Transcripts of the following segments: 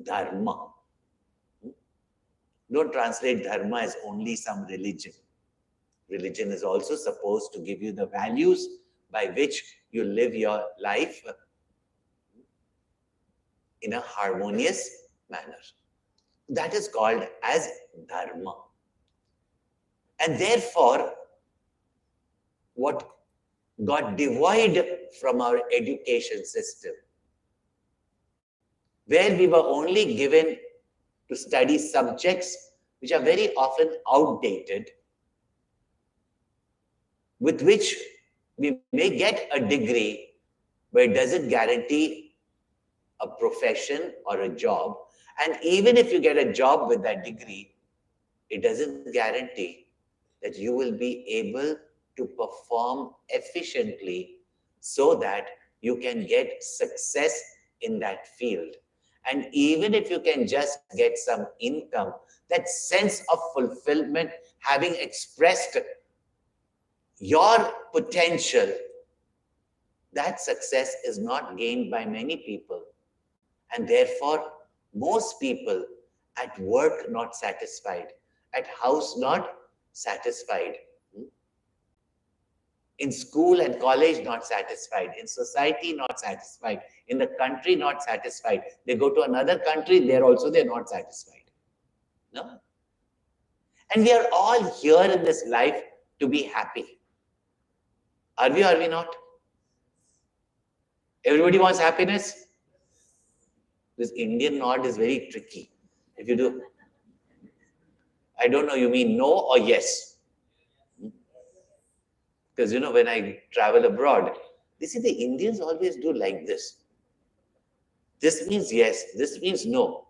dharma. Don't translate dharma as only some religion. Religion is also supposed to give you the values by which you live your life in a harmonious manner. That is called as dharma. And therefore, what got divided from our education system, where we were only given to study subjects which are very often outdated, with which we may get a degree, but it doesn't guarantee a profession or a job. And even if you get a job with that degree, it doesn't guarantee that you will be able to perform efficiently so that you can get success in that field. And even if you can just get some income, that sense of fulfillment, having expressed your potential, that success is not gained by many people. And therefore, most people at work not satisfied, at house not satisfied, in school and college not satisfied, in society not satisfied, in the country not satisfied. They go to another country, they're not satisfied. No? And we are all here in this life to be happy. Are we or are we not? Everybody wants happiness? This Indian nod is very tricky. If you do, I don't know, you mean no or yes? Because, when I travel abroad, they say the Indians always do like this. This means yes, this means no.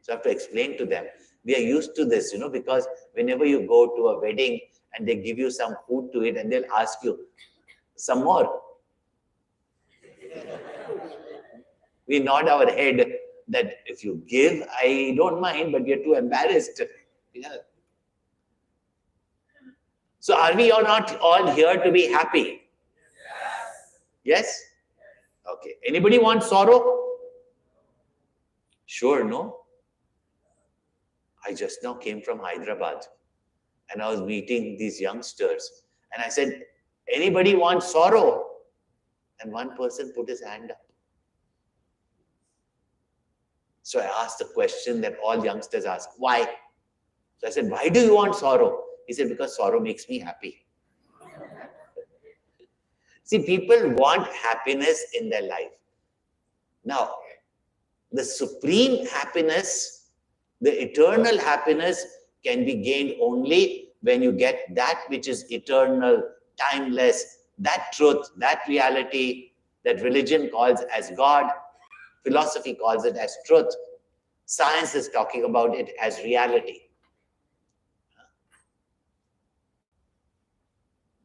So I have to explain to them. We are used to this, because whenever you go to a wedding and they give you some food to eat and they'll ask you, some more. We nod our head that if you give, I don't mind, but we are too embarrassed. Yeah. So are we or not all here to be happy? Yes? Okay. Anybody want sorrow? Sure, no? I just now came from Hyderabad and I was meeting these youngsters and I said, anybody want sorrow? And one person put his hand up. So I asked the question that all youngsters ask, why? So I said, why do you want sorrow? He said, because sorrow makes me happy. See, people want happiness in their life. Now, the supreme happiness, the eternal happiness can be gained only when you get that which is eternal, timeless, that truth, that reality that religion calls as God, philosophy calls it as truth, science is talking about it as reality.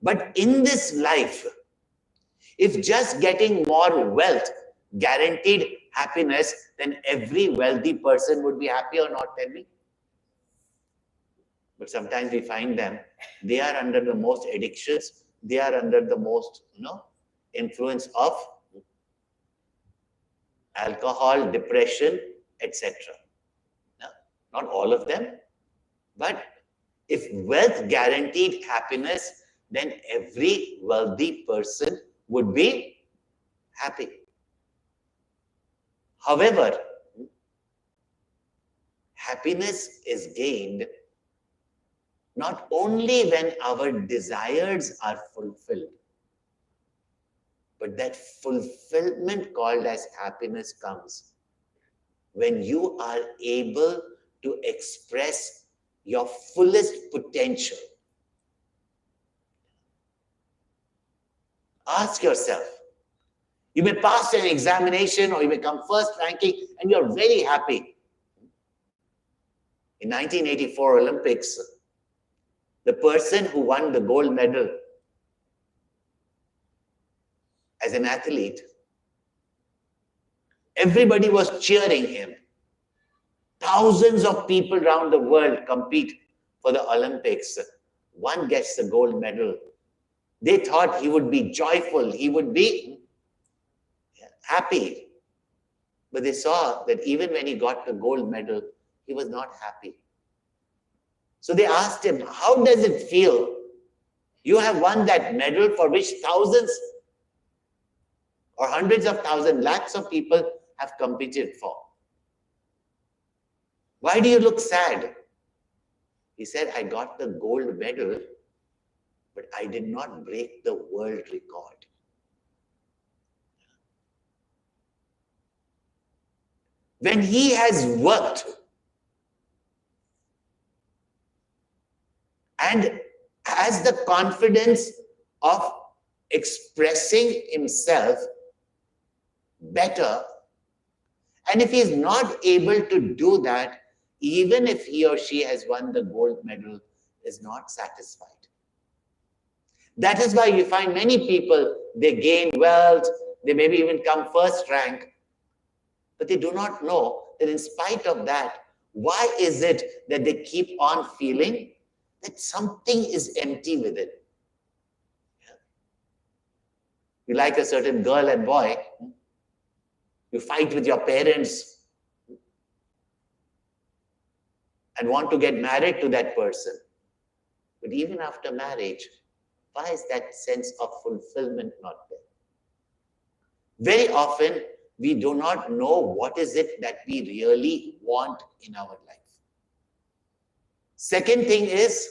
But in this life, if just getting more wealth guaranteed happiness, then every wealthy person would be happy or not, tell me? But sometimes we find them, they are under the most addictions, they are under the most, influence of alcohol, depression, etc. Not all of them, but if wealth guaranteed happiness, then every wealthy person would be happy. However, happiness is gained not only when our desires are fulfilled, but that fulfillment called as happiness comes when you are able to express your fullest potential. Ask yourself, you may pass an examination or you may come first ranking and you're very happy. In 1984 Olympics, the person who won the gold medal as an athlete, everybody was cheering him. Thousands of people around the world compete for the Olympics. One gets the gold medal. They thought he would be joyful, he would be happy. But they saw that even when he got the gold medal, he was not happy. So they asked him, how does it feel? You have won that medal for which thousands or hundreds of thousands, lakhs of people have competed for. Why do you look sad? He said, I got the gold medal, but I did not break the world record. When he has worked and has the confidence of expressing himself better, and if he is not able to do that, even if he or she has won the gold medal, is not satisfied. That is why you find many people, they gain wealth, they maybe even come first rank, but they do not know that in spite of that, why is it that they keep on feeling that something is empty within? You like a certain girl and boy, you fight with your parents and want to get married to that person. But even after marriage, why is that sense of fulfillment not there? Very often, we do not know what is it that we really want in our life. Second thing is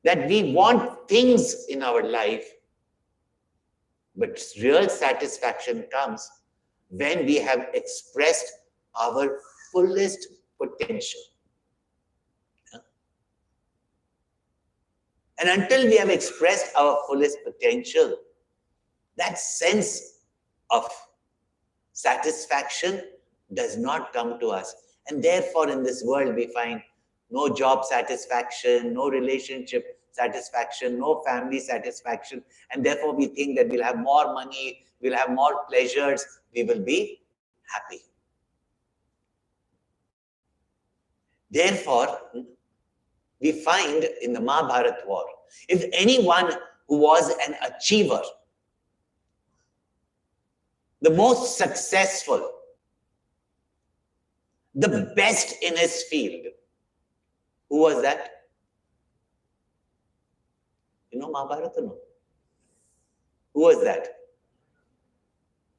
that we want things in our life, but real satisfaction comes when we have expressed our fullest potential. And until we have expressed our fullest potential, that sense of satisfaction does not come to us. And therefore, in this world, we find no job satisfaction, no relationship satisfaction, no family satisfaction. And therefore, we think that we'll have more money, we'll have more pleasures, we will be happy. Therefore, we find in the Mahabharata war, if anyone who was an achiever, the most successful, the best in his field, who was that? You know Mahabharata, no? Who was that?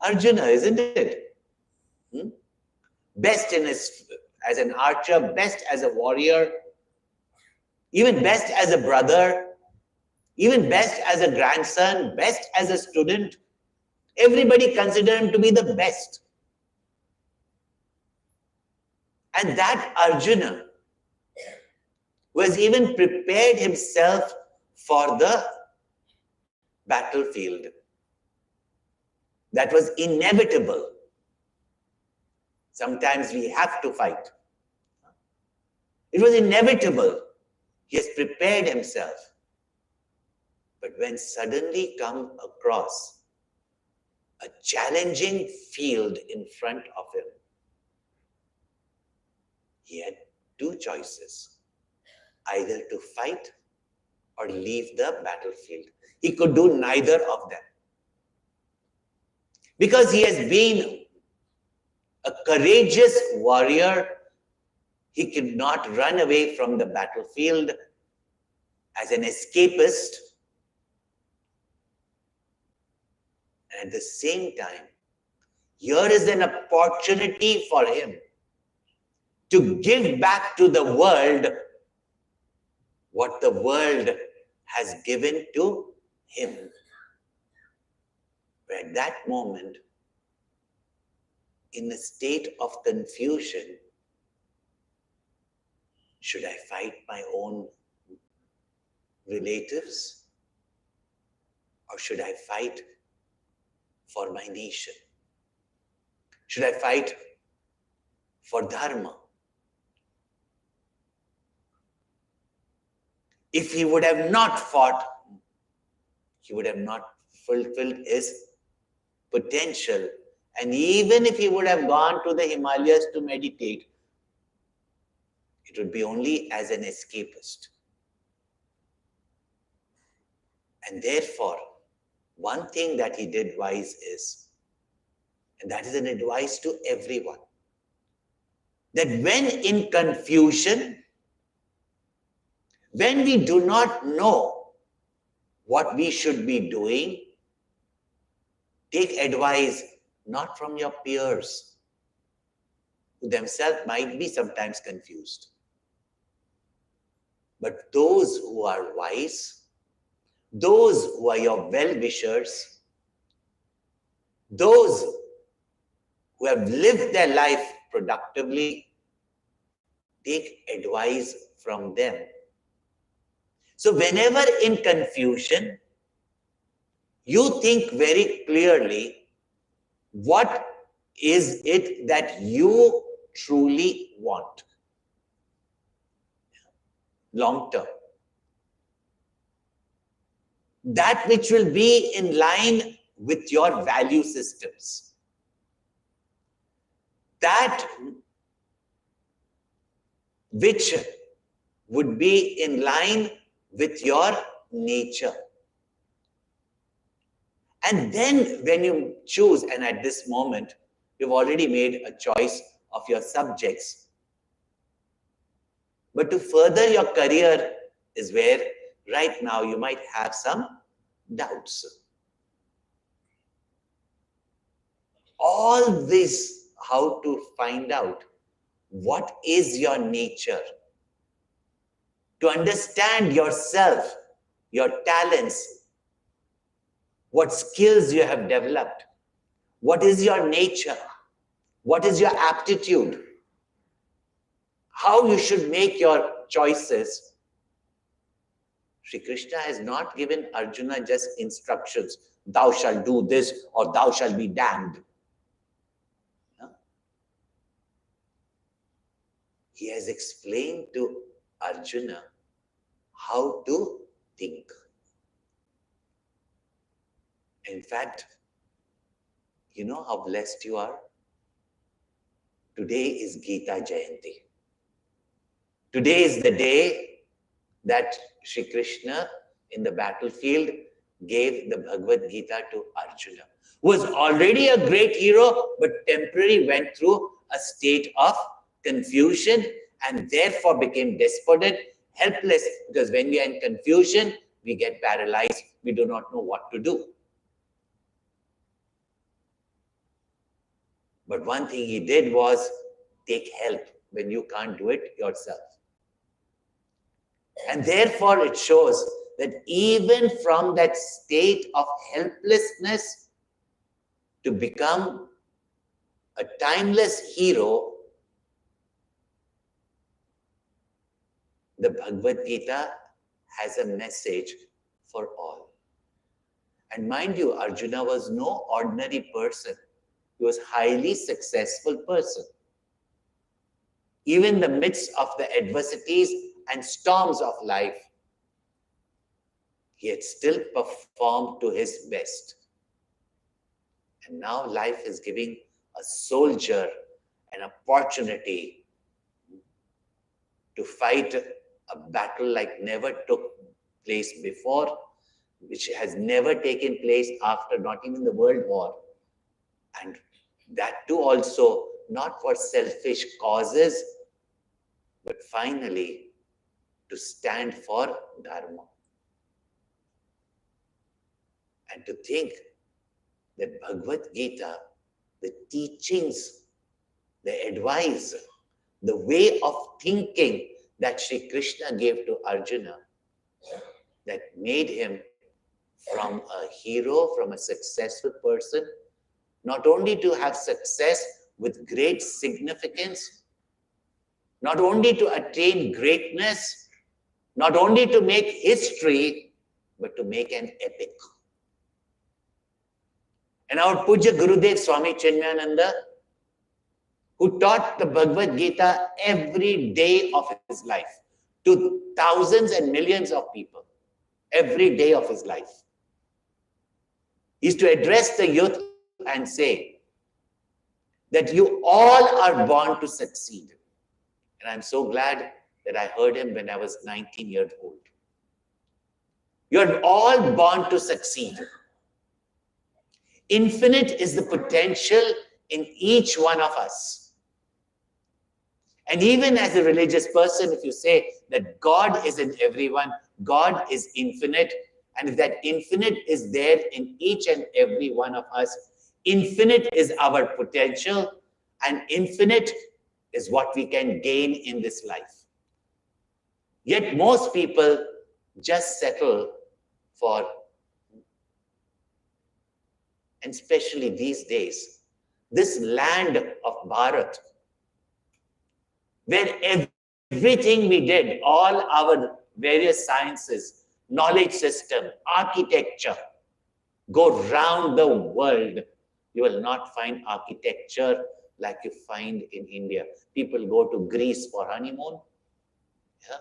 Arjuna, isn't it? Best in his, as an archer, best as a warrior, even best as a brother, even best as a grandson, best as a student. Everybody considered him to be the best. And that Arjuna was even prepared himself for the battlefield. That was inevitable. Sometimes we have to fight. It was inevitable. He has prepared himself. But when suddenly come across a challenging field in front of him, he had two choices, either to fight or leave the battlefield. He could do neither of them. Because he has been a courageous warrior, he could not run away from the battlefield as an escapist. And at the same time, here is an opportunity for him to give back to the world what the world has given to him. But at that moment, in a state of confusion, should I fight my own relatives? Or should I fight for my nation? Should I fight for dharma? If he would have not fought, he would have not fulfilled his potential. And even if he would have gone to the Himalayas to meditate, it would be only as an escapist. And therefore, one thing that he did wise is And that is an advice to everyone. That when in confusion, when we do not know what we should be doing, take advice not from your peers, who themselves might be sometimes confused, but those who are wise, those who are your well-wishers, those who have lived their life productively, take advice from them. So whenever in confusion, you think very clearly, what is it that you truly want? Long term. That which will be in line with your value systems. That which would be in line with your nature. And then when you choose, and at this moment, you've already made a choice of your subjects. But to further your career is where right now you might have some doubts. All this, how to find out what is your nature, to understand yourself, your talents, what skills you have developed, what is your nature, what is your aptitude, how you should make your choices. Sri Krishna has not given Arjuna just instructions, thou shalt do this or thou shalt be damned. No? He has explained to Arjuna how to think. In fact, you know how blessed you are? Today is Gita Jayanti. Today is the day that Sri Krishna in the battlefield gave the Bhagavad Gita to Arjuna, who was already a great hero, but temporarily went through a state of confusion and therefore became despondent, helpless, because when we are in confusion, we get paralyzed. We do not know what to do. But one thing he did was take help when you can't do it yourself. And therefore it shows that even from that state of helplessness to become a timeless hero, the Bhagavad Gita has a message for all. And mind you, Arjuna was no ordinary person. He was a highly successful person. Even in the midst of the adversities and storms of life, he had still performed to his best. And now life is giving a soldier an opportunity to fight a battle like never took place before, which has never taken place after, not even the World War. And that too also not for selfish causes, but finally to stand for Dharma. And to think that Bhagavad Gita, the teachings, the advice, the way of thinking that Sri Krishna gave to Arjuna, that made him from a hero, from a successful person, not only to have success with great significance, not only to attain greatness, not only to make history, but to make an epic. And our Puja Gurudev Swami Chinmayananda, who taught the Bhagavad Gita every day of his life to thousands and millions of people, every day of his life, he used to address the youth and say that you all are born to succeed. And I'm so glad that I heard him when I was 19 years old. You're all born to succeed. Infinite is the potential in each one of us. And even as a religious person, if you say that God is in everyone, God is infinite, and if that infinite is there in each and every one of us, infinite is our potential, and infinite is what we can gain in this life. Yet most people just settle for, and especially these days, this land of Bharat, where everything we did, all our various sciences, knowledge system, architecture, go round the world, you will not find architecture like you find in India. People go to Greece for honeymoon. Yeah?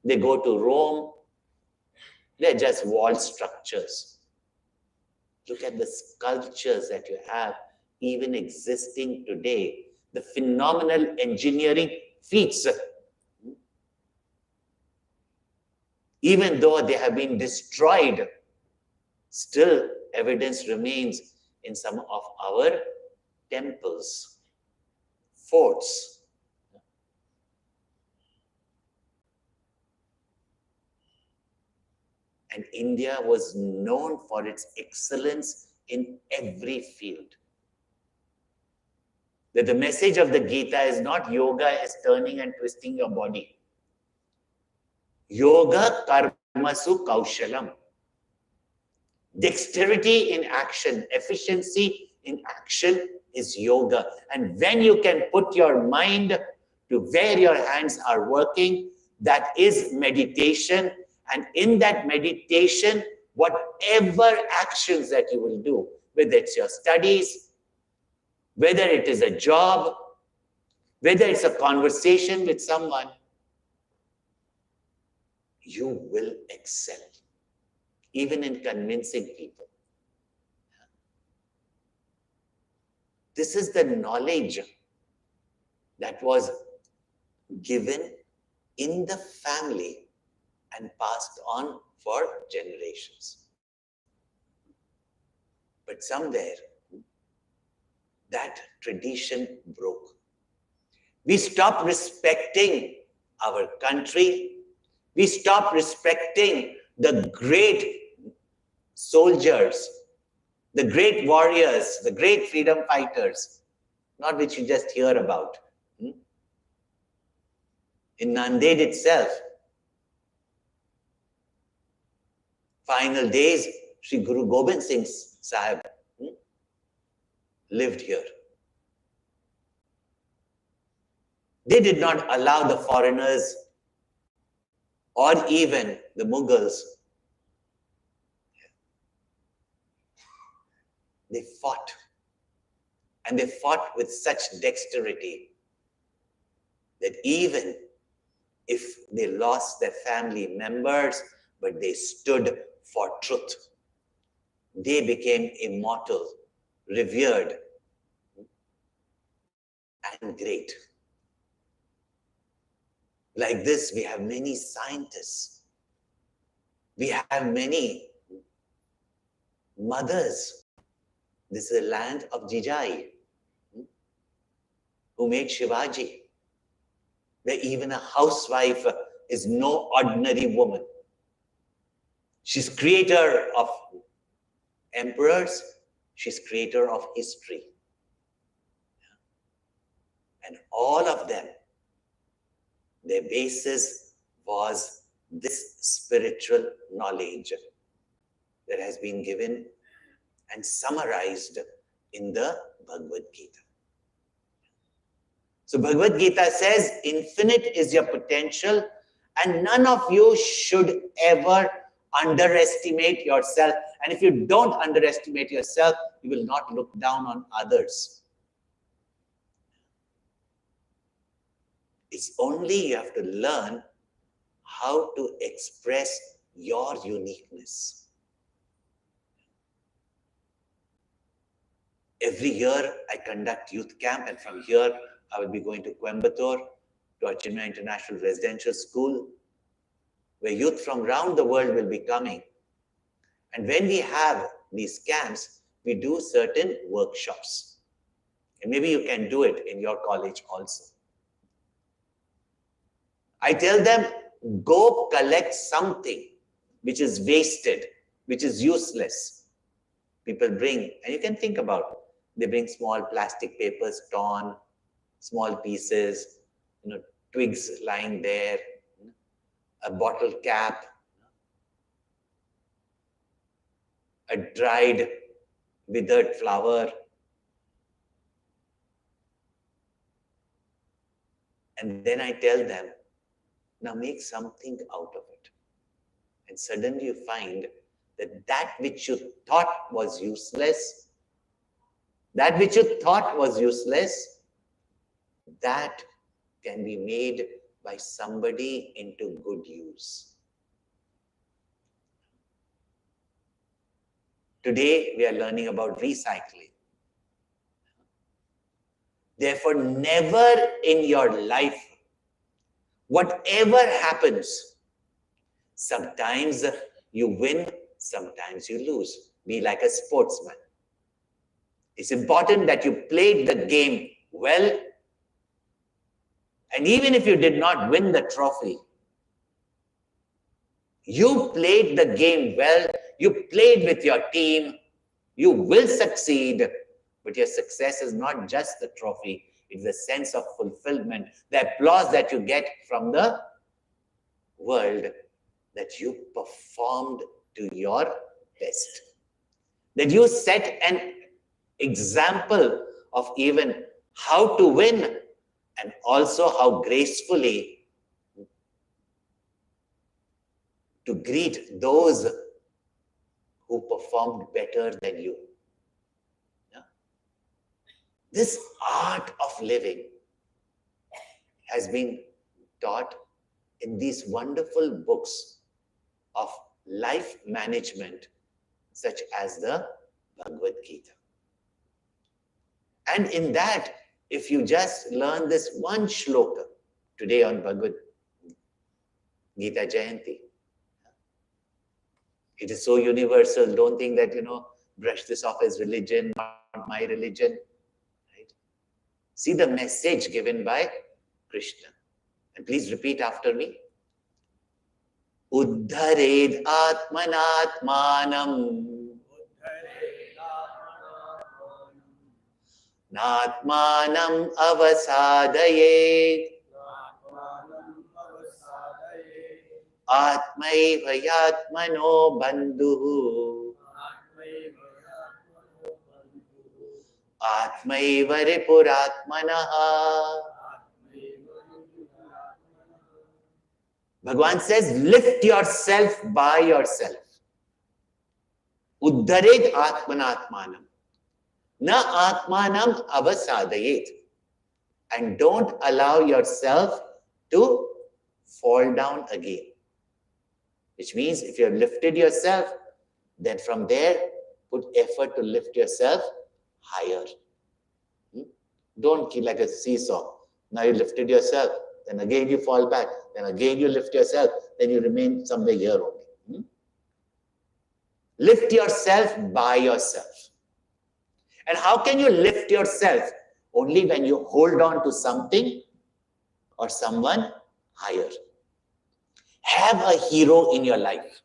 They go to Rome. They're just wall structures. Look at the sculptures that you have even existing today, the phenomenal engineering feats. Even though they have been destroyed, still evidence remains in some of our temples, forts. And India was known for its excellence in every field. That the message of the Gita is not yoga is turning and twisting your body. Yoga karmasu kaushalam. Dexterity in action, efficiency in action is yoga. And when you can put your mind to where your hands are working, that is meditation. And in that meditation, whatever actions that you will do, whether it's your studies, whether it is a job, whether it's a conversation with someone, you will excel, even in convincing people. This is the knowledge that was given in the family and passed on for generations. But somewhere, that tradition broke. We stopped respecting our country. We stopped respecting the great soldiers, the great warriors, the great freedom fighters, not which you just hear about. In Nanded itself, final days, Sri Guru Gobind Singh Sahib lived here. They did not allow the foreigners or even the Mughals. They fought. And they fought with such dexterity that even if they lost their family members, but they stood for truth. They became immortal, revered, and great. Like this, we have many scientists. We have many mothers. This is the land of Jijai, who made Shivaji, where even a housewife is no ordinary woman. She's creator of emperors. She's creator of history. And all of them, their basis was this spiritual knowledge that has been given and summarized in the Bhagavad Gita. So Bhagavad Gita says, infinite is your potential, and none of you should ever underestimate yourself. And if you don't underestimate yourself, you will not look down on others. It's only you have to learn how to express your uniqueness. Every year I conduct youth camp, and from here I will be going to Coimbatore, to our Chinmaya International Residential School, where youth from around the world will be coming. And when we have these camps, we do certain workshops. And maybe you can do it in your college also. I tell them, go collect something which is wasted, which is useless. People bring, and you can think about, they bring small plastic papers, torn, small pieces, twigs lying there, a bottle cap, a dried, withered flower. And then I tell them, now make something out of it. And suddenly you find that that which you thought was useless, that can be made by somebody into good use. Today, we are learning about recycling. Therefore, never in your life, whatever happens, sometimes you win, sometimes you lose. Be like a sportsman. It's important that you played the game well. And even if you did not win the trophy, you played the game well, you played with your team, you will succeed. But your success is not just the trophy, it's the sense of fulfillment, the applause that you get from the world, that you performed to your best. That you set an example of even how to win and also how gracefully to greet those who performed better than you. Yeah? This art of living has been taught in these wonderful books of life management, such as the Bhagavad Gita. And in that, if you just learn this one shloka today on Bhagavad Gita Jayanti, it is so universal. Don't think that, brush this off as religion, not my religion. Right? See the message given by Krishna. And please repeat after me. Uddhared atmanatmanam. Natmanam avasadayet. Atmaiva yatmano bandhuhu. Atmaiva ripuratmanaha. Bhagavan says, lift yourself by yourself. Uddharet atmanatmanam. Na atmanam avasadayet. And don't allow yourself to fall down again. Which means if you have lifted yourself, then from there, put effort to lift yourself higher. Don't keep like a seesaw. Now you lifted yourself, then again you fall back, then again you lift yourself, then you remain somewhere here only. Lift yourself by yourself. And how can you lift yourself? Only when you hold on to something or someone higher. Have a hero in your life.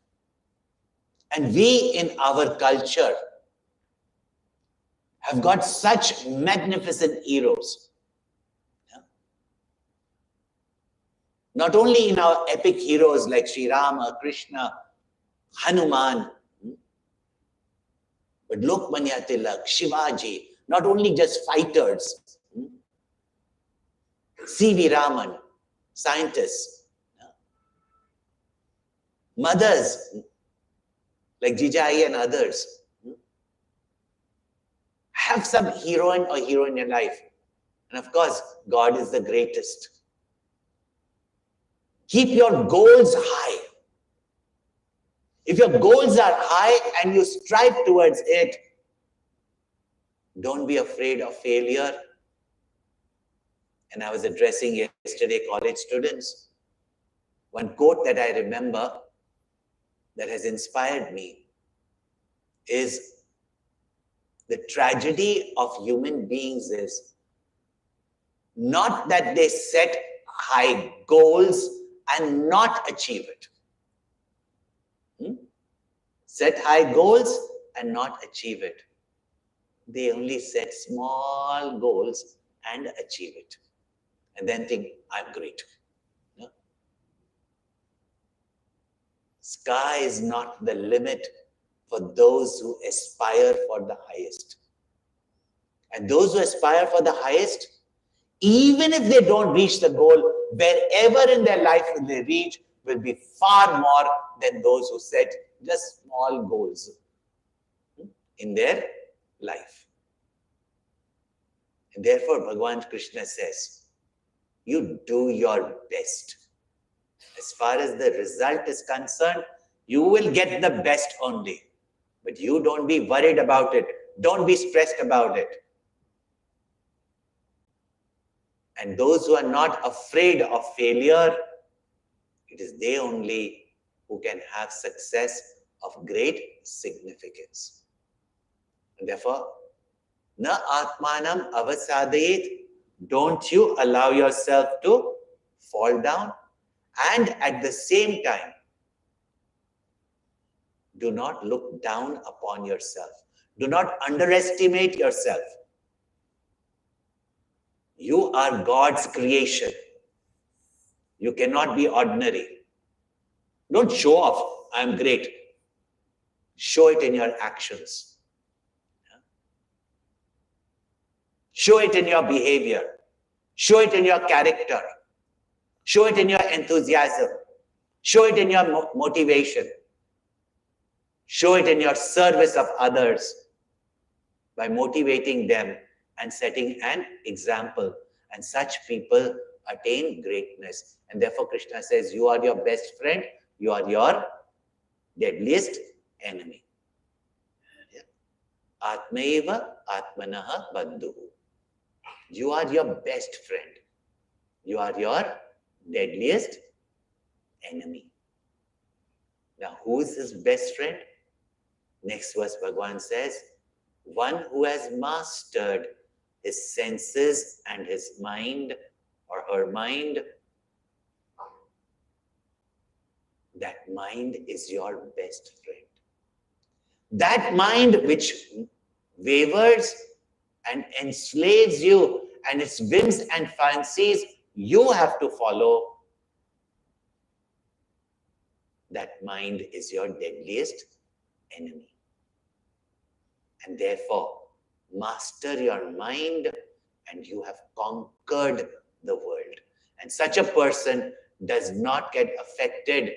And we in our culture have got such magnificent heroes. Yeah? Not only in our epic heroes like Sri Rama, Krishna, Hanuman, but Lokmanya Tilak, Shivaji, not only just fighters, C.V. Raman, scientists, mothers like Jijai and others. Have some heroine or hero in your life. And of course, God is the greatest. Keep your goals high. If your goals are high and you strive towards it, don't be afraid of failure. And I was addressing yesterday college students. One quote that I remember that has inspired me is, The tragedy of human beings is not that they set high goals and not achieve it. Set high goals and not achieve it. They only set small goals and achieve it. And then think, I'm great. No? Sky is not the limit for those who aspire for the highest. And those who aspire for the highest, even if they don't reach the goal, wherever in their life they reach will be far more than those who set just small goals in their life. And therefore, Bhagavan Krishna says, you do your best. As far as the result is concerned, you will get the best only. But you don't be worried about it. Don't be stressed about it. And those who are not afraid of failure, it is they only who can have success of great significance. And therefore, na atmanam avasadayet, don't you allow yourself to fall down. And at the same time, do not look down upon yourself. Do not underestimate yourself. You are God's creation. You cannot be ordinary. Don't show off, I'm great. Show it in your actions. Show it in your behavior. Show it in your character. Show it in your enthusiasm. Show it in your motivation. Show it in your service of others by motivating them and setting an example. And such people attain greatness. And therefore Krishna says, you are your best friend, you are your deadliest enemy. Atmaiva atmanaha bandhu. You are your best friend. You are your deadliest enemy. Now, who is his best friend? Next verse, Bhagavan says, one who has mastered his senses and his mind or her mind, that mind is your best friend. That mind which wavers and enslaves you and its whims and fancies you have to follow, that mind is your deadliest enemy. And therefore, master your mind and you have conquered the world. And such a person does not get affected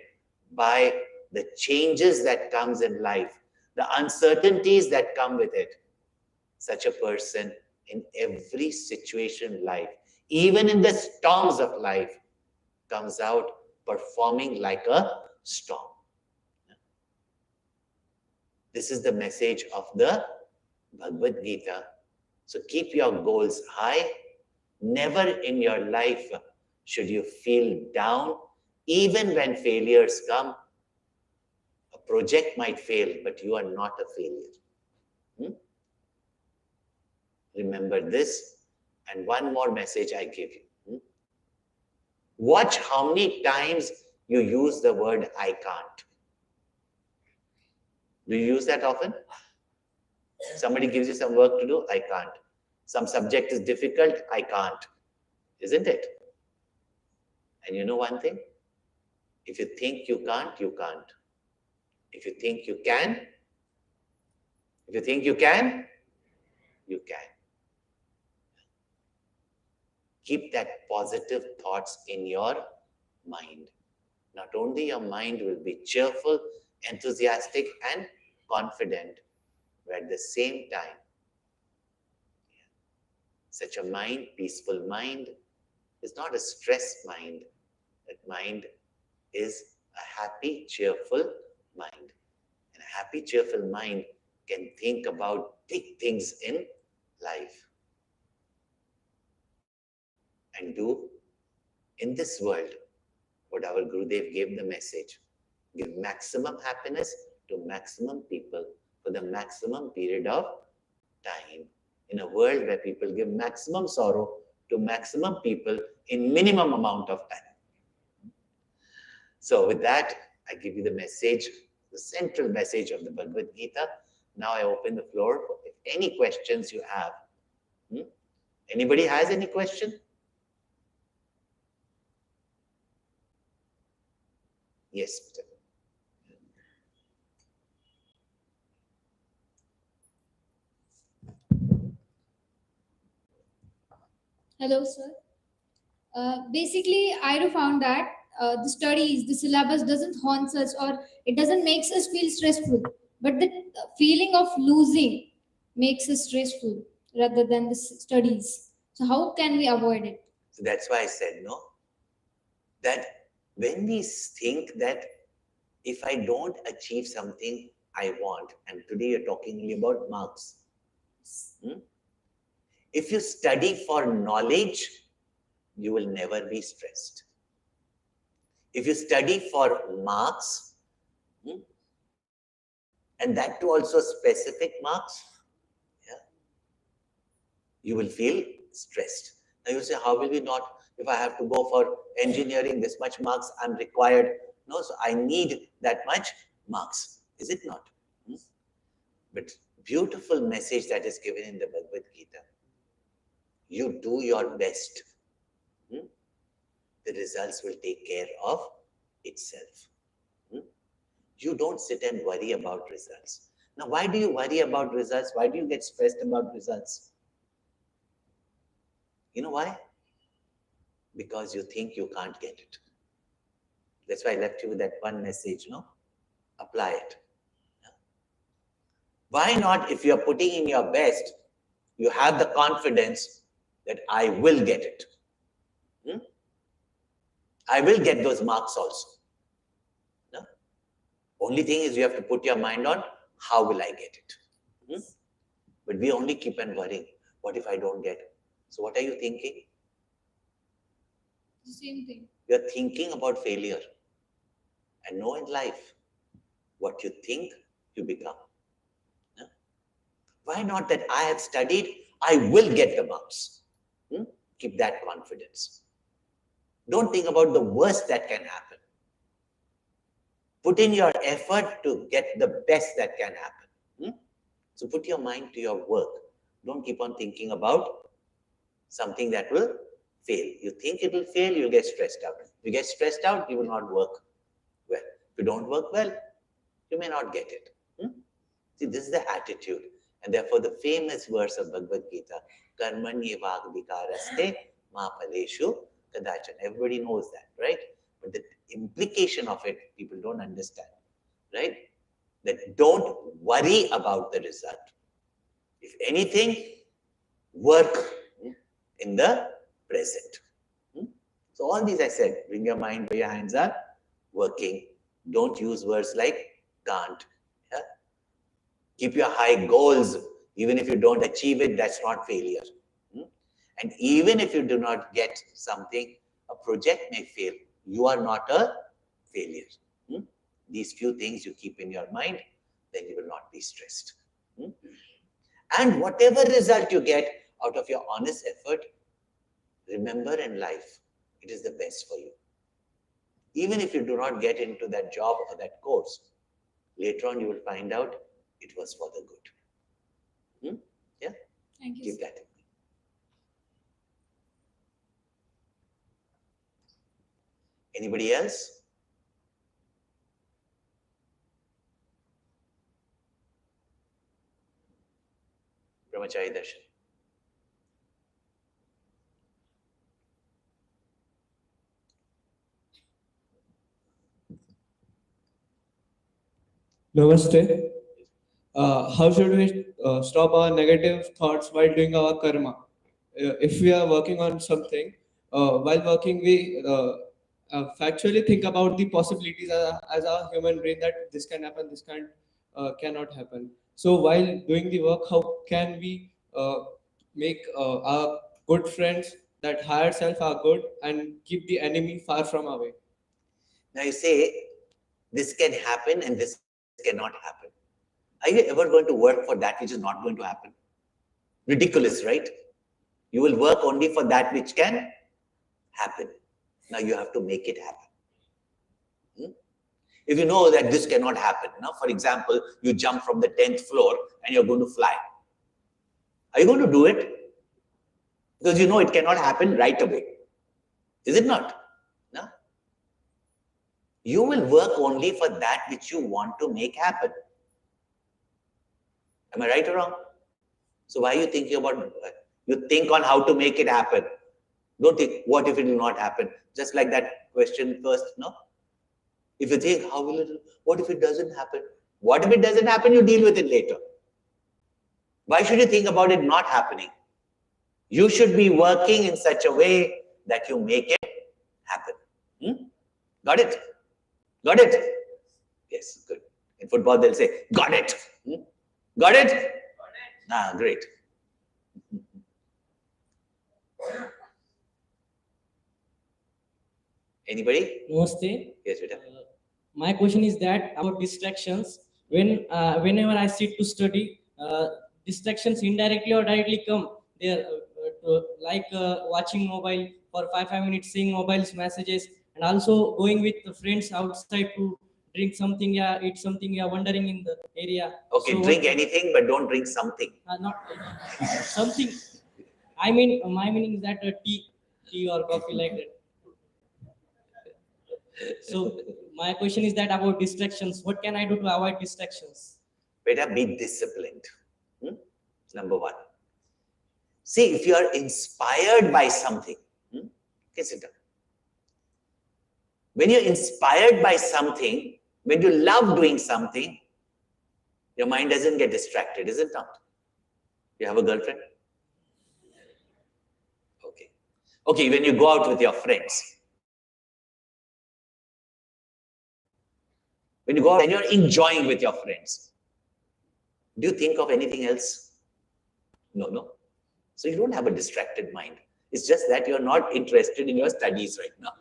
by the changes that comes in life, the uncertainties that come with it. Such a person in every situation in life, even in the storms of life, comes out performing like a storm. This is the message of the Bhagavad Gita. So keep your goals high. Never in your life should you feel down, even when failures come. A project might fail, but you are not a failure. Remember this. And one more message I give you. Watch how many times you use the word I can't. Do you use that often? Somebody gives you some work to do, I can't. Some subject is difficult, I can't. Isn't it? And you know one thing? If you think you can't, you can't. If you think you can, if you think you can, you can. Keep that positive thoughts in your mind. Not only your mind will be cheerful, enthusiastic, and confident, but at the same time, such a mind, peaceful mind, is not a stressed mind. That mind is a happy, cheerful mind. And a happy, cheerful mind can think about big things in life and do in this world what our Gurudev gave the message. Give maximum happiness to maximum people for the maximum period of time in a world where people give maximum sorrow to maximum people in minimum amount of time. So with that, I give you the message, the central message of the Bhagavad Gita. Now I open the floor for any questions you have. Anybody has any question? Yes, Peter. Hello, sir. Basically, I found that the studies, the syllabus doesn't haunt us or it doesn't makes us feel stressful, but the feeling of losing makes us stressful rather than the studies. So how can we avoid it? So that's why I said, no, that when we think that if I don't achieve something I want, and today you're talking only about marks. If you study for knowledge, you will never be stressed. If you study for marks, and that too also specific marks, you will feel stressed. Now you say, how will we not? If I have to go for engineering, this much marks I'm required. No, so I need that much marks. Is it not? But beautiful message that is given in the Bhagavad Gita. You do your best. The results will take care of itself. You don't sit and worry about results. Now, why do you worry about results? Why do you get stressed about results? You know why? Because you think you can't get it. That's why I left you with that one message, no? Apply it. Why not, if you're putting in your best, you have the confidence that I will get it. I will get those marks also. No? Only thing is you have to put your mind on how will I get it. But we only keep on worrying. What if I don't get it? So what are you thinking? The same thing. You're thinking about failure. And know in life, what you think, you become. No? Why not that I have studied, I will get the marks. Keep that confidence. Don't think about the worst that can happen. Put in your effort to get the best that can happen. So put your mind to your work. Don't keep on thinking about something that will fail. You think it will fail, you'll get stressed out. If you get stressed out, you will not work well. If you don't work well, you may not get it. See, this is the attitude. And therefore, the famous verse of Bhagavad Gita, Karmanyevadhikaraste ma phaleshu kadachan. Everybody knows that, right? But the implication of it, people don't understand, right? That don't worry about the result. If anything, work in the present. So all these I said, bring your mind where your hands are working. Don't use words like can't. Keep your high goals. Even if you don't achieve it, that's not failure. And even if you do not get something, a project may fail. You are not a failure. These few things you keep in your mind, then you will not be stressed. And whatever result you get out of your honest effort, remember in life, it is the best for you. Even if you do not get into that job or that course, later on you will find out it was for the good. Yeah? Thank you. Keep that in mind. Anybody else? Brahmachari Darshan. Namaste. How should we stop our negative thoughts while doing our karma? If we are working on something, while working, we factually think about the possibilities as a human brain that this can happen, this cannot happen. So while doing the work, how can we make our good friends, that higher self, are good, and keep the enemy far from our way? Now you say, this can happen and this cannot happen. Are you ever going to work for that which is not going to happen? Ridiculous, right? You will work only for that which can happen. Now you have to make it happen. If you know that this cannot happen, now for example, you jump from the 10th floor and you're going to fly. Are you going to do it? Because you know it cannot happen right away. Is it not? No. You will work only for that which you want to make happen. Am I right or wrong? So why are you thinking about, you think on how to make it happen. Don't think, what if it will not happen? Just like that question first, no? If you think, how will it, what if it doesn't happen? What if it doesn't happen? You deal with it later. Why should you think about it not happening? You should be working in such a way that you make it happen. Got it? Got it? Yes, good. In football, they'll say, got it. Got it? Got it. Ah, great. Anybody? Namaste. Yes, Vita. My question is that about distractions. Whenever I sit to study, distractions indirectly or directly come. They are watching mobile for 5 minutes, seeing mobile's messages, and also going with the friends outside to drink something, yeah, eat something, yeah, wandering in the area. Okay, So drink anything, but don't drink something. not something. I mean, my meaning is that tea or coffee like that. So my question is that about distractions. What can I do to avoid distractions? Better be disciplined. Number one. See, if you are inspired by something, okay, sit down. When you're inspired by something, when you love doing something, your mind doesn't get distracted, is it not? You have a girlfriend? Okay. Okay, when you go out with your friends, when you go out and you're enjoying with your friends, do you think of anything else? No. So you don't have a distracted mind. It's just that you're not interested in your studies right now.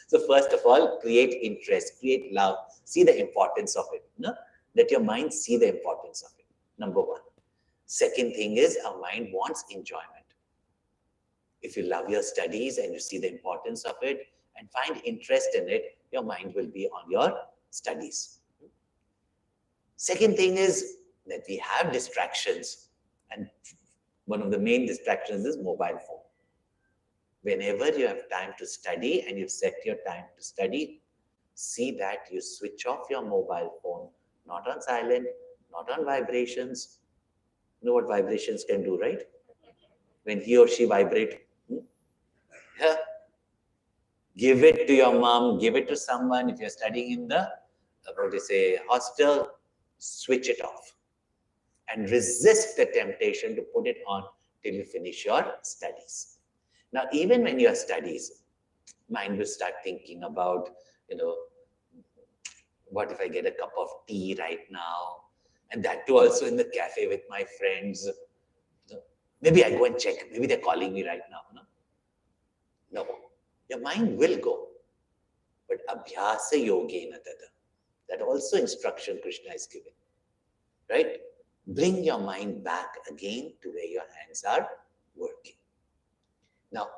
So first of all, create interest, create love, see the importance of it. No? Let your mind see the importance of it. Number one. Second thing is, our mind wants enjoyment. If you love your studies and you see the importance of it and find interest in it, your mind will be on your studies. Second thing is that we have distractions, and one of the main distractions is mobile phone. Whenever you have time to study and you've set your time to study, see that you switch off your mobile phone, not on silent, not on vibrations. You know what vibrations can do, right? When he or she vibrate, yeah. Give it to your mom, give it to someone. If you're studying in the, hostel, switch it off and resist the temptation to put it on till you finish your studies. Now, even when your studies, mind will start thinking about, what if I get a cup of tea right now? And that too also in the cafe with my friends. Maybe I go and check. Maybe they're calling me right now. No. Your mind will go. But abhyasa yogena tada. That also instruction Krishna is giving. Right? Bring your mind back again to where your hands are working. Now,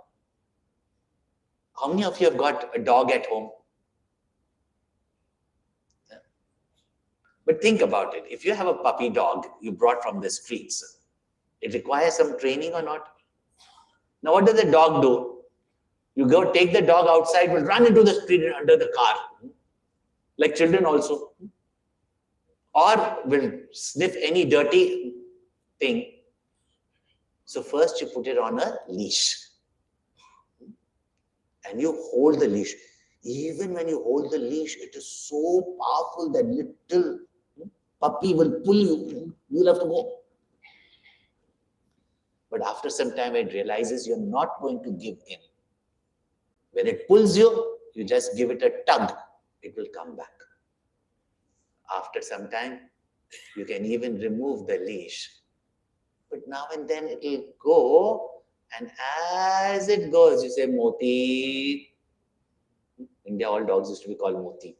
how many of you have got a dog at home? But think about it. If you have a puppy dog you brought from the streets, it requires some training or not? Now, what does the dog do? You go take the dog outside, will run into the street under the car, like children also. Or will sniff any dirty thing. So first you put it on a leash. And you hold the leash. Even when you hold the leash, it is so powerful that little puppy will pull you. You'll have to go. But after some time, it realizes you're not going to give in. When it pulls you, you just give it a tug. It will come back. After some time, you can even remove the leash. But now and then it will go, and as it goes, you say, Moti. India, all dogs used to be called Moti.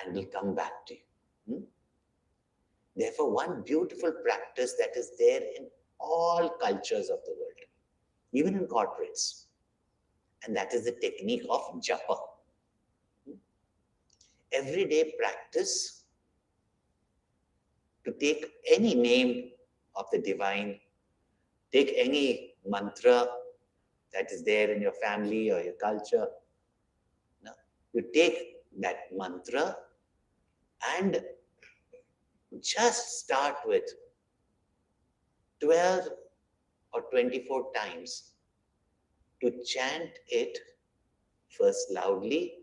And will come back to you. Therefore, one beautiful practice that is there in all cultures of the world, even in corporates, and that is the technique of japa. Everyday practice to take any name of the divine, take any mantra that is there in your family or your culture. No? You take that mantra and just start with 12 or 24 times to chant it first loudly,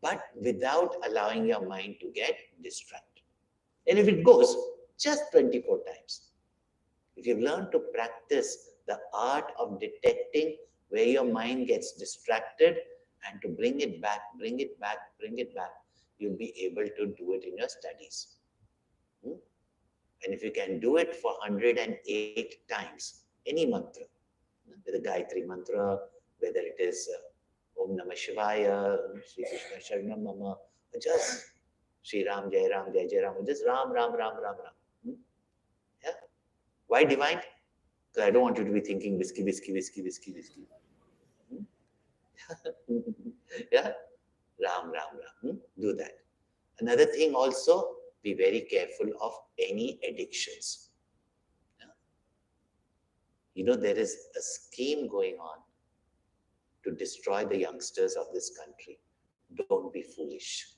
but without allowing your mind to get distracted. And if it goes, just 24 times. If you've learned to practice the art of detecting where your mind gets distracted and to bring it back, you'll be able to do it in your studies. And if you can do it for 108 times, any mantra, whether Gayatri mantra, whether it is Om Namah Shivaya, Sri Krishna Sharanam Mama, just Sri Ram, Jai Ram, Jai Jai Ram, just Ram, Ram, Ram, Ram, Ram. Yeah? Why divine? Because I don't want you to be thinking whiskey. Yeah? Ram, Ram, Ram. Do that. Another thing also, be very careful of any addictions. Yeah? You know, there is a scheme going on to destroy the youngsters of this country. Don't be foolish.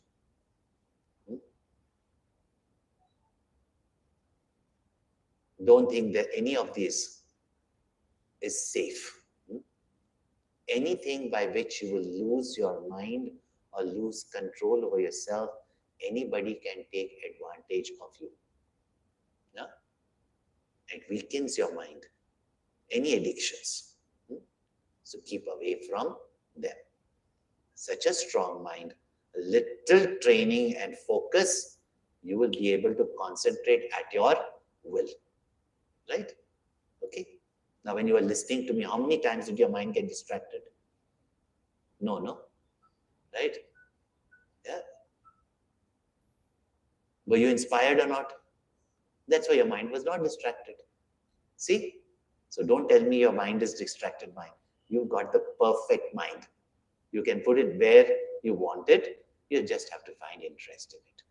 Don't think that any of this is safe. Anything by which you will lose your mind or lose control over yourself, anybody can take advantage of you. No? It weakens your mind. Any addictions. So keep away from them. Such a strong mind, a little training and focus, you will be able to concentrate at your will. Right? Okay? Now, when you are listening to me, how many times did your mind get distracted? No. Right? Yeah. Were you inspired or not? That's why your mind was not distracted. See? So don't tell me your mind is distracted mind. You've got the perfect mind. You can put it where you want it. You just have to find interest in it.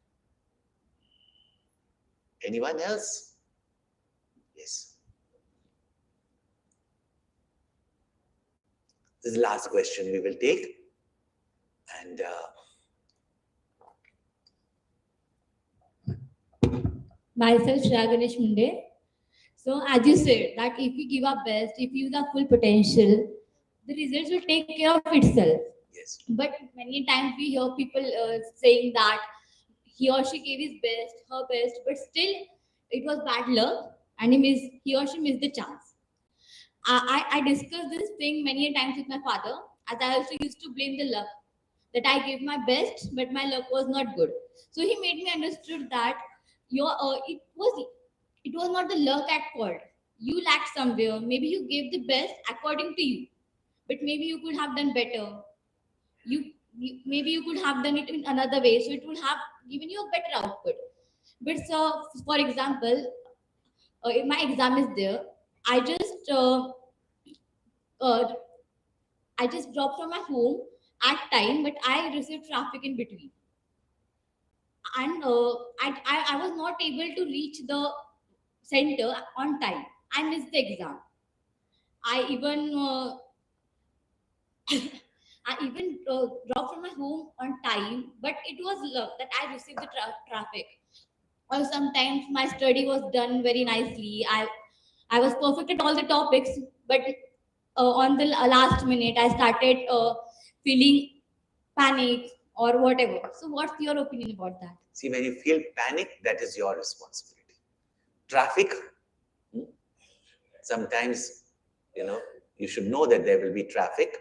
Anyone else? Yes. This is the last question we will take. And myself, Shreya Ganesh Munde. So, as you said, that if we give our best, if we use our full potential, the results will take care of itself. yes. But many times we hear people saying that he or she gave his best, her best, but still it was bad luck and he or she missed the chance. I discussed this thing many times with my father, as I also used to blame the luck that I gave my best, but my luck was not good. So he made me understood that it was not the luck at fault. You lacked somewhere. Maybe you gave the best according to you, but maybe you could have done better. Maybe you could have done it in another way, so it would have given you a better output. But so, for example, if my exam is there, I just uh, I just dropped from my home at time, but I received traffic in between, and I was not able to reach the center on time. I missed the exam. I even I even dropped from my home on time, but it was luck that I received the traffic. Or sometimes my study was done very nicely. I was perfect at all the topics, but on the last minute I started feeling panic or whatever. So, what's your opinion about that? See, when you feel panic, that is your responsibility. Traffic, sometimes, you should know that there will be traffic,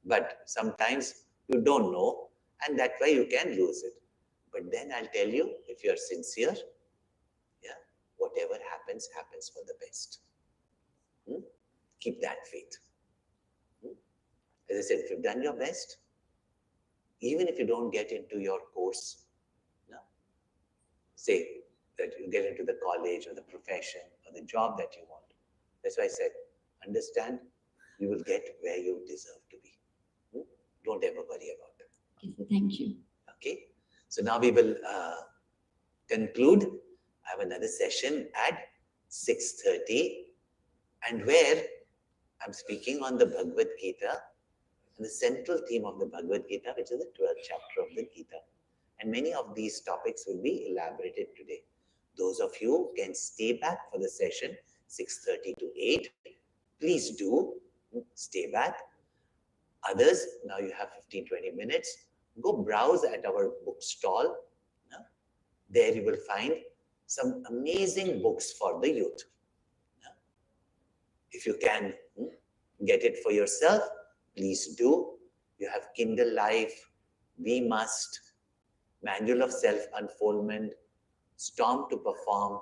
but sometimes you don't know, and that way you can lose it. But then I'll tell you, if you're sincere, whatever happens, happens for the best. Keep that faith. As I said, if you've done your best, even if you don't get into your course, say, that you get into the college or the profession or the job that you want. That's why I said, understand, you will get where you deserve to be. Don't ever worry about it. Okay, so thank you. Okay, so now we will conclude. I have another session at 6:30, and where I'm speaking on the Bhagavad Gita and the central theme of the Bhagavad Gita, which is the 12th chapter of the Gita. And many of these topics will be elaborated today. Those of you who can stay back for the session 6:30 to 8, please do stay back. Others, now you have 15-20 minutes. Go browse at our bookstall. There you will find some amazing books for the youth. If you can get it for yourself, please do. You have Kindle Life, We Must, Manual of Self-Unfoldment, Storm to Perform,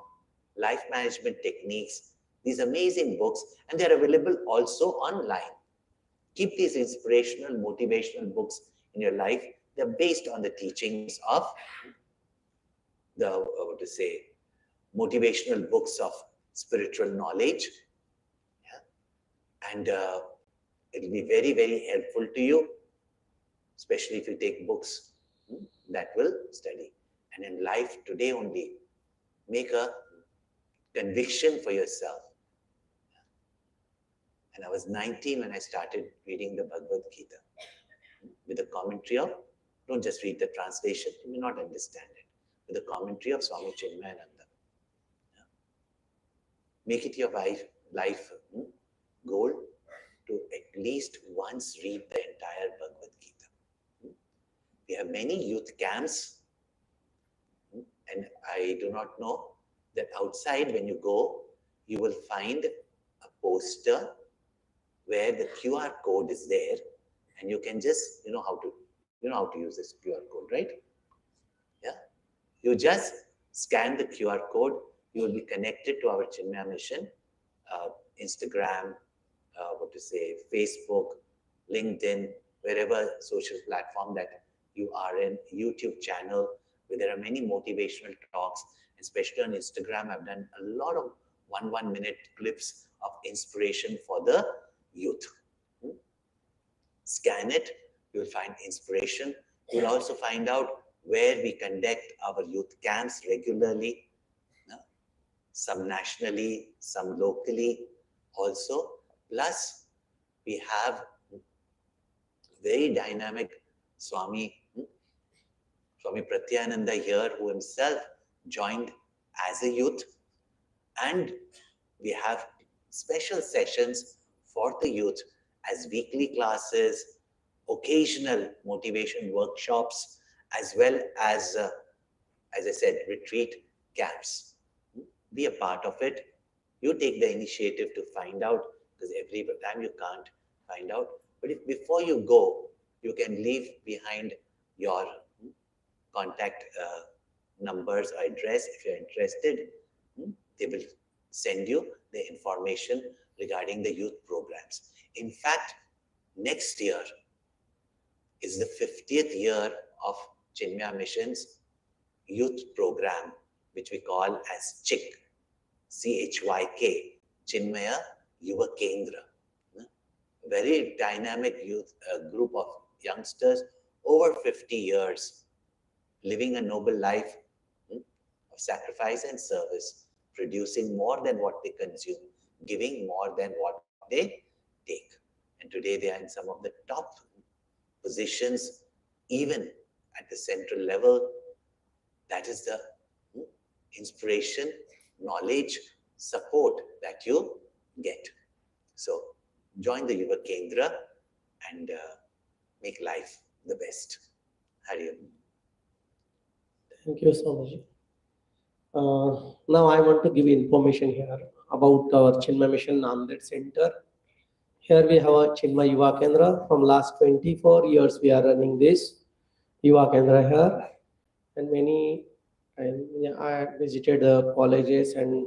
Life Management Techniques, these amazing books, and they're available also online. Keep these inspirational, motivational books in your life. They're based on the teachings of the, motivational books of spiritual knowledge. Yeah? And it'll be very, very helpful to you, especially if you take books that will study. And in life today only, make a conviction for yourself. And I was 19 when I started reading the Bhagavad Gita with a commentary of, don't just read the translation, you may not understand it, with the commentary of Swami Chinmayananda. Make it your life goal to at least once read the entire Bhagavad Gita. We have many youth camps, and I do not know that outside when you go, you will find a poster where the QR code is there, and you can just, you know how to use this QR code, right? Yeah. You just scan the QR code, you will be connected to our Chinmaya Mission, Instagram, Facebook, LinkedIn, wherever social platform that you are in, YouTube channel, where there are many motivational talks, especially on Instagram. I've done a lot of 1 minute clips of inspiration for the youth. Scan it, you'll find inspiration. You'll also find out where we conduct our youth camps regularly, some nationally, some locally also. Plus, we have very dynamic Swami Pratyananda here, who himself joined as a youth. And we have special sessions for the youth as weekly classes, occasional motivation workshops, as well as I said, retreat camps. Be a part of it. You take the initiative to find out, because every time you can't find out. But if before you go, you can leave behind your contact numbers or address if you're interested. They will send you the information regarding the youth programs. In fact, next year is the 50th year of Chinmaya Mission's youth program, which we call as CHYK, CHYK, Chinmaya Yuva Kendra. Very dynamic youth group of youngsters, over 50 years, living a noble life of sacrifice and service, producing more than what they consume, giving more than what they take. And today they are in some of the top positions, even at the central level. That is the inspiration, knowledge, support that you get. So join the Yuva Kendra and make life the best. Hari Om. Thank you so much. Now I want to give information here about our Chinmaya Mission Nanded Center. Here we have a Chinmaya Yuva Kendra. From last 24 years we are running this Yuva Kendra here, and I visited the colleges and